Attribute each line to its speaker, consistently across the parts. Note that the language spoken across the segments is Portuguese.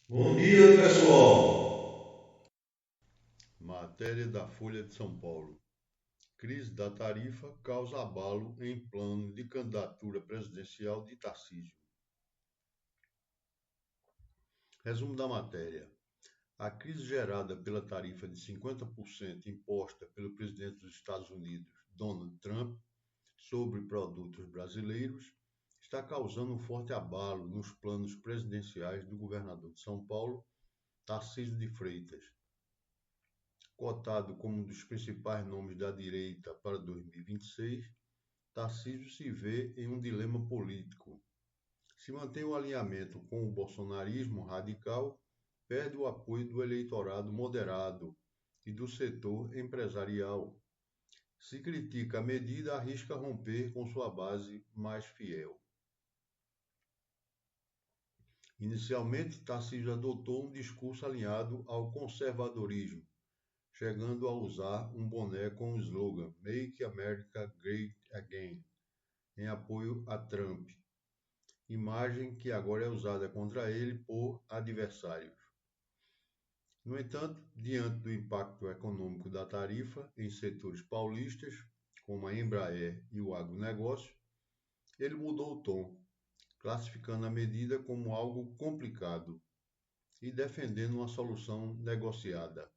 Speaker 1: Bom dia, pessoal.
Speaker 2: Matéria da Folha de São Paulo. Crise da tarifa causa abalo em plano de candidatura presidencial de Tarcísio. Resumo da matéria. A crise gerada pela tarifa de 50% imposta pelo presidente dos Estados Unidos, Donald Trump, sobre produtos brasileiros está causando um forte abalo nos planos presidenciais do governador de São Paulo, Tarcísio de Freitas. Cotado como um dos principais nomes da direita para 2026, Tarcísio se vê em um dilema político. Se mantém o alinhamento com o bolsonarismo radical, perde o apoio do eleitorado moderado e do setor empresarial. Se critica a medida, arrisca romper com sua base mais fiel. Inicialmente, Tarcísio adotou um discurso alinhado ao conservadorismo, chegando a usar um boné com o slogan Make America Great Again, em apoio a Trump, imagem que agora é usada contra ele por adversários. No entanto, diante do impacto econômico da tarifa em setores paulistas, como a Embraer e o agronegócio, ele mudou o tom, classificando a medida como algo complicado e defendendo uma solução negociada.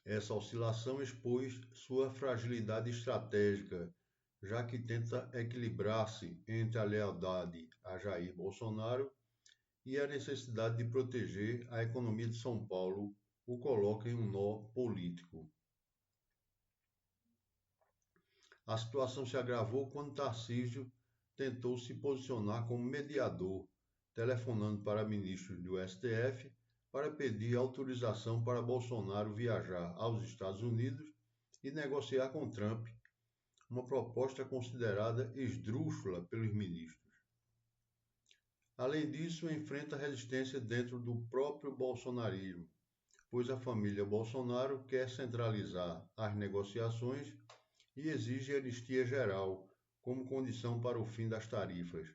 Speaker 2: Essa oscilação expôs sua fragilidade estratégica, já que tenta equilibrar-se entre a lealdade a Jair Bolsonaro e a necessidade de proteger a economia de São Paulo, o coloca em um nó político. A situação se agravou quando Tarcísio tentou se posicionar como mediador, telefonando para ministros do STF para pedir autorização para Bolsonaro viajar aos Estados Unidos e negociar com Trump, uma proposta considerada esdrúxula pelos ministros. Além disso, enfrenta resistência dentro do próprio bolsonarismo, pois a família Bolsonaro quer centralizar as negociações e exige anistia geral como condição para o fim das tarifas,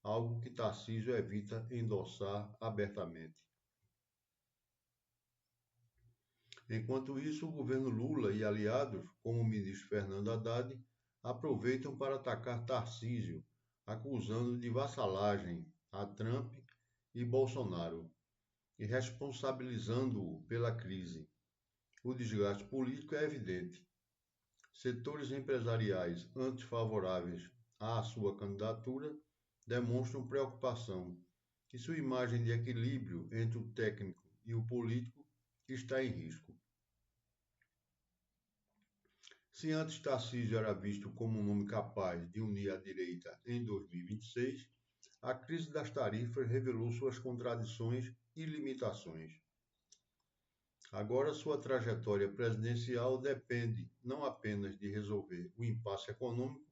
Speaker 2: algo que Tarcísio evita endossar abertamente. Enquanto isso, o governo Lula e aliados, como o ministro Fernando Haddad, aproveitam para atacar Tarcísio, acusando de vassalagem a Trump e Bolsonaro e responsabilizando-o pela crise. O desgaste político é evidente. Setores empresariais antes favoráveis à sua candidatura demonstram preocupação que sua imagem de equilíbrio entre o técnico e o político está em risco. Se antes Tarcísio era visto como um nome capaz de unir a direita em 2026, a crise das tarifas revelou suas contradições e limitações. Agora sua trajetória presidencial depende não apenas de resolver o impasse econômico,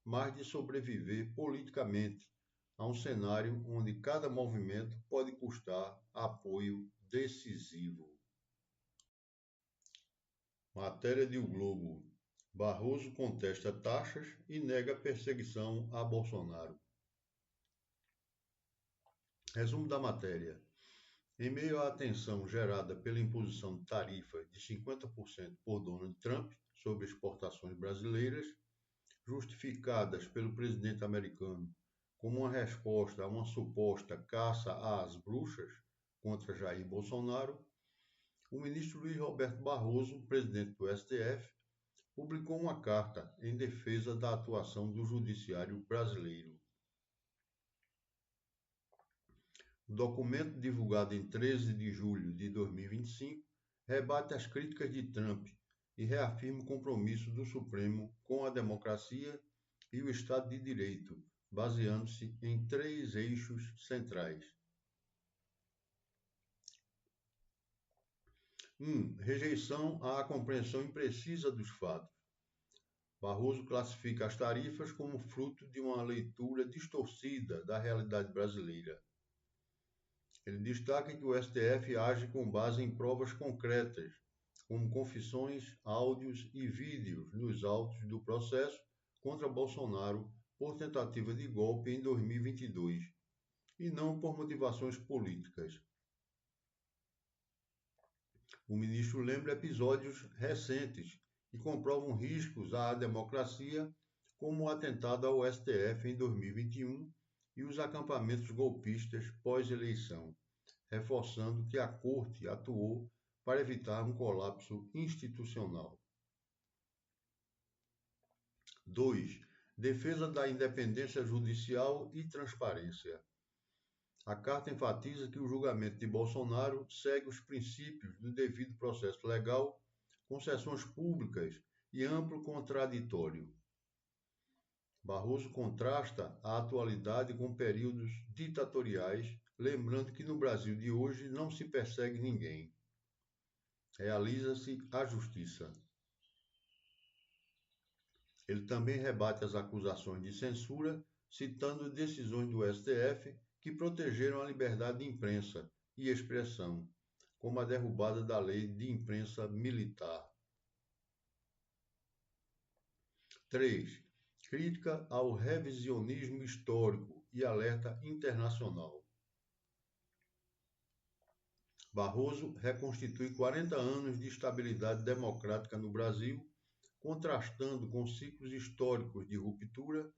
Speaker 2: mas de sobreviver politicamente a um cenário onde cada movimento pode custar apoio decisivo. Matéria de O Globo. Barroso contesta taxas e nega perseguição a Bolsonaro. Resumo da matéria. Em meio à tensão gerada pela imposição de tarifas de 50% por Donald Trump sobre exportações brasileiras, justificadas pelo presidente americano como uma resposta a uma suposta caça às bruxas contra Jair Bolsonaro, o ministro Luiz Roberto Barroso, presidente do STF, publicou uma carta em defesa da atuação do judiciário brasileiro. O documento, divulgado em 13 de julho de 2025, rebate as críticas de Trump e reafirma o compromisso do Supremo com a democracia e o Estado de Direito, baseando-se em 3 eixos centrais. 1. Rejeição à compreensão imprecisa dos fatos. Barroso classifica as tarifas como fruto de uma leitura distorcida da realidade brasileira. Ele destaca que o STF age com base em provas concretas, como confissões, áudios e vídeos nos autos do processo contra Bolsonaro por tentativa de golpe em 2022, e não por motivações políticas. O ministro lembra episódios recentes que comprovam riscos à democracia, como o atentado ao STF em 2021 e os acampamentos golpistas pós-eleição, reforçando que a Corte atuou para evitar um colapso institucional. 2. Defesa da independência judicial e transparência. A carta enfatiza que o julgamento de Bolsonaro segue os princípios do devido processo legal, com sessões públicas e amplo contraditório. Barroso contrasta a atualidade com períodos ditatoriais, lembrando que no Brasil de hoje não se persegue ninguém. Realiza-se a justiça. Ele também rebate as acusações de censura, citando decisões do STF que protegeram a liberdade de imprensa e expressão, como a derrubada da lei de imprensa militar. 3. Crítica ao revisionismo histórico e alerta internacional. Barroso reconstitui 40 anos de estabilidade democrática no Brasil, contrastando com ciclos históricos de ruptura,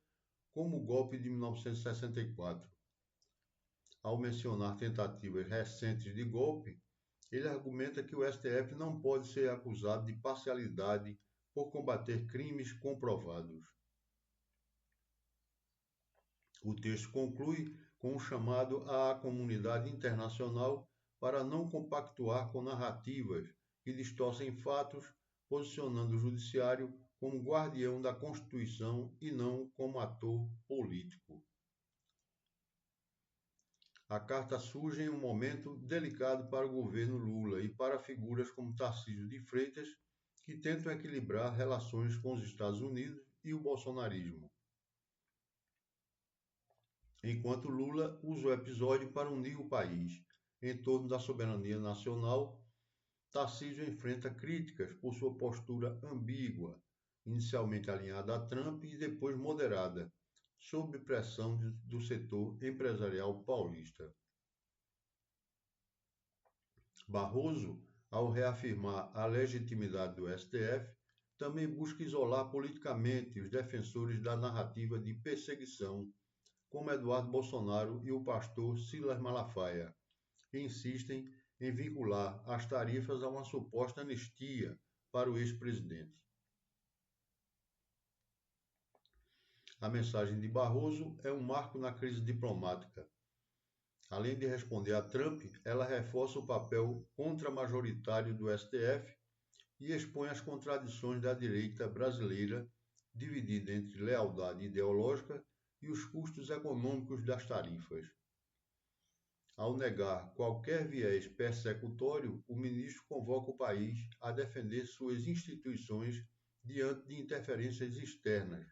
Speaker 2: como o golpe de 1964. Ao mencionar tentativas recentes de golpe, ele argumenta que o STF não pode ser acusado de parcialidade por combater crimes comprovados. O texto conclui com um chamado à comunidade internacional para não compactuar com narrativas que distorcem fatos, posicionando o judiciário como guardião da Constituição e não como ator político. A carta surge em um momento delicado para o governo Lula e para figuras como Tarcísio de Freitas, que tentam equilibrar relações com os Estados Unidos e o bolsonarismo. Enquanto Lula usa o episódio para unir o país em torno da soberania nacional, Tarcísio enfrenta críticas por sua postura ambígua, inicialmente alinhada a Trump e depois moderada, sob pressão do setor empresarial paulista. Barroso, ao reafirmar a legitimidade do STF, também busca isolar politicamente os defensores da narrativa de perseguição, como Eduardo Bolsonaro e o pastor Silas Malafaia, que insistem em vincular as tarifas a uma suposta anistia para o ex-presidente. A mensagem de Barroso é um marco na crise diplomática. Além de responder a Trump, ela reforça o papel contramajoritário do STF e expõe as contradições da direita brasileira, dividida entre lealdade ideológica e os custos econômicos das tarifas. Ao negar qualquer viés persecutório, o ministro convoca o país a defender suas instituições diante de interferências externas.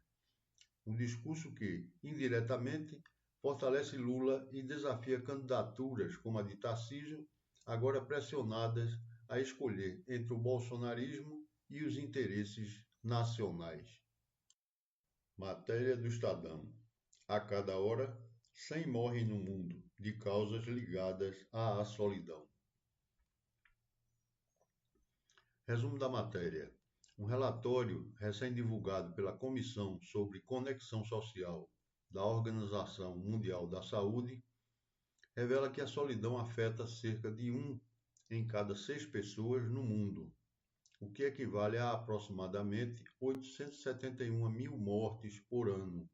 Speaker 2: Um discurso que, indiretamente, fortalece Lula e desafia candidaturas como a de Tarcísio, agora pressionadas a escolher entre o bolsonarismo e os interesses nacionais. Matéria do Estadão. A cada hora, 100 morrem no mundo de causas ligadas à solidão. Resumo da matéria. Um relatório recém-divulgado pela Comissão sobre Conexão Social da Organização Mundial da Saúde revela que a solidão afeta cerca de 1 em cada 6 pessoas no mundo, o que equivale a aproximadamente 871 mil mortes por ano.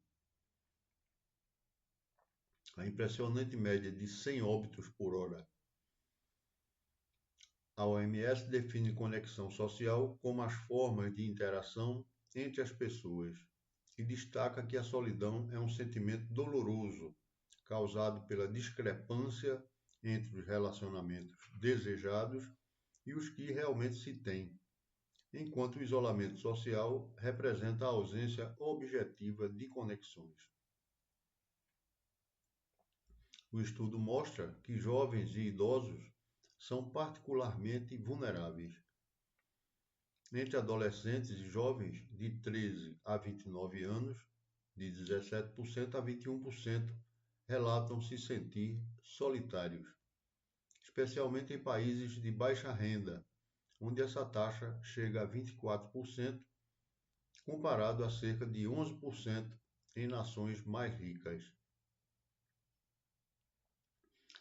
Speaker 2: A impressionante média de 100 óbitos por hora. A OMS define conexão social como as formas de interação entre as pessoas e destaca que a solidão é um sentimento doloroso, causado pela discrepância entre os relacionamentos desejados e os que realmente se têm, enquanto o isolamento social representa a ausência objetiva de conexões. O estudo mostra que jovens e idosos são particularmente vulneráveis. Entre adolescentes e jovens de 13 a 29 anos, de 17% a 21%, relatam se sentir solitários, especialmente em países de baixa renda, onde essa taxa chega a 24%, comparado a cerca de 11% em nações mais ricas.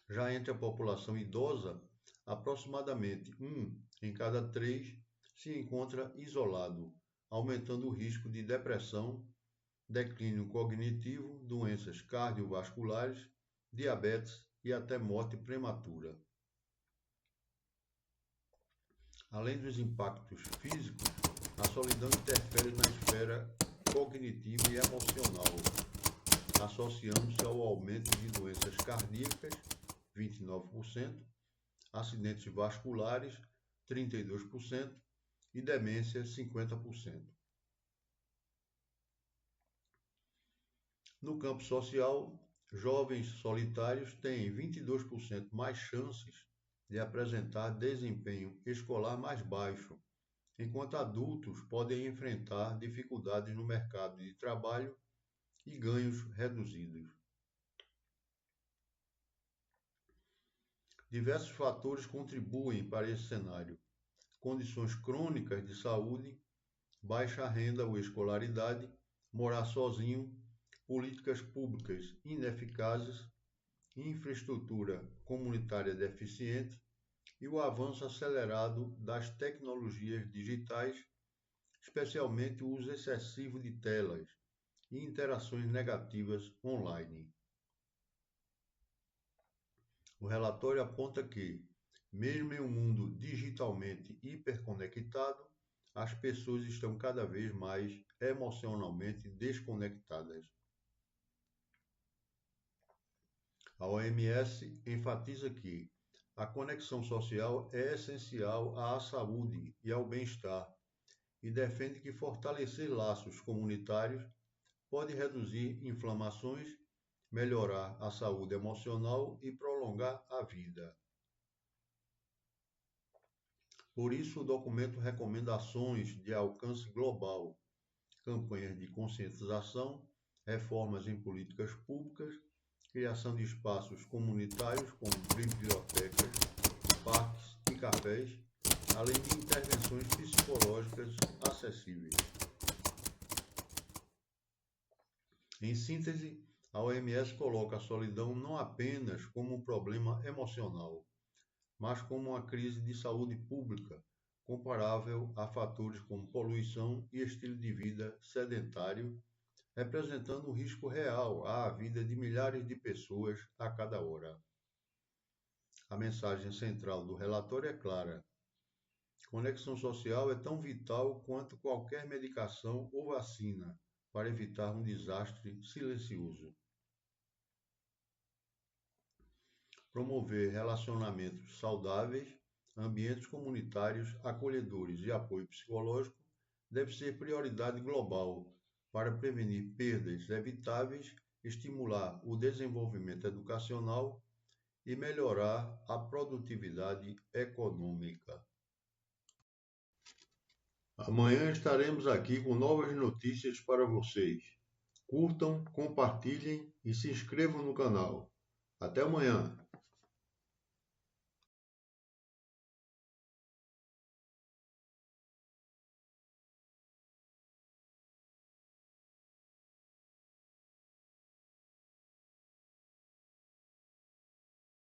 Speaker 2: Já entre a população idosa, aproximadamente 1 em cada 3 se encontra isolado, aumentando o risco de depressão, declínio cognitivo, doenças cardiovasculares, diabetes e até morte prematura. Além dos impactos físicos, a solidão interfere na esfera cognitiva e emocional, associando-se ao aumento de doenças cardíacas, 29%, acidentes vasculares, 32%, e demência, 50%. No campo social, jovens solitários têm 22% mais chances de apresentar desempenho escolar mais baixo, enquanto adultos podem enfrentar dificuldades no mercado de trabalho e ganhos reduzidos. Diversos fatores contribuem para esse cenário: condições crônicas de saúde, baixa renda ou escolaridade, morar sozinho, políticas públicas ineficazes, infraestrutura comunitária deficiente e o avanço acelerado das tecnologias digitais, especialmente o uso excessivo de telas e interações negativas online. O relatório aponta que, mesmo em um mundo digitalmente hiperconectado, as pessoas estão cada vez mais emocionalmente desconectadas. A OMS enfatiza que a conexão social é essencial à saúde e ao bem-estar e defende que fortalecer laços comunitários pode reduzir inflamações, melhorar a saúde emocional e prolongar a vida. Por isso, o documento recomenda ações de alcance global, campanhas de conscientização, reformas em políticas públicas, criação de espaços comunitários como bibliotecas, parques e cafés, além de intervenções psicológicas acessíveis. Em síntese, a OMS coloca a solidão não apenas como um problema emocional, mas como uma crise de saúde pública, comparável a fatores como poluição e estilo de vida sedentário, representando um risco real à vida de milhares de pessoas a cada hora. A mensagem central do relatório é clara: conexão social é tão vital quanto qualquer medicação ou vacina para evitar um desastre silencioso. Promover relacionamentos saudáveis, ambientes comunitários acolhedores e apoio psicológico deve ser prioridade global para prevenir perdas evitáveis, estimular o desenvolvimento educacional e melhorar a produtividade econômica. Amanhã estaremos aqui com novas notícias para vocês. Curtam, compartilhem e se inscrevam no canal. Até amanhã!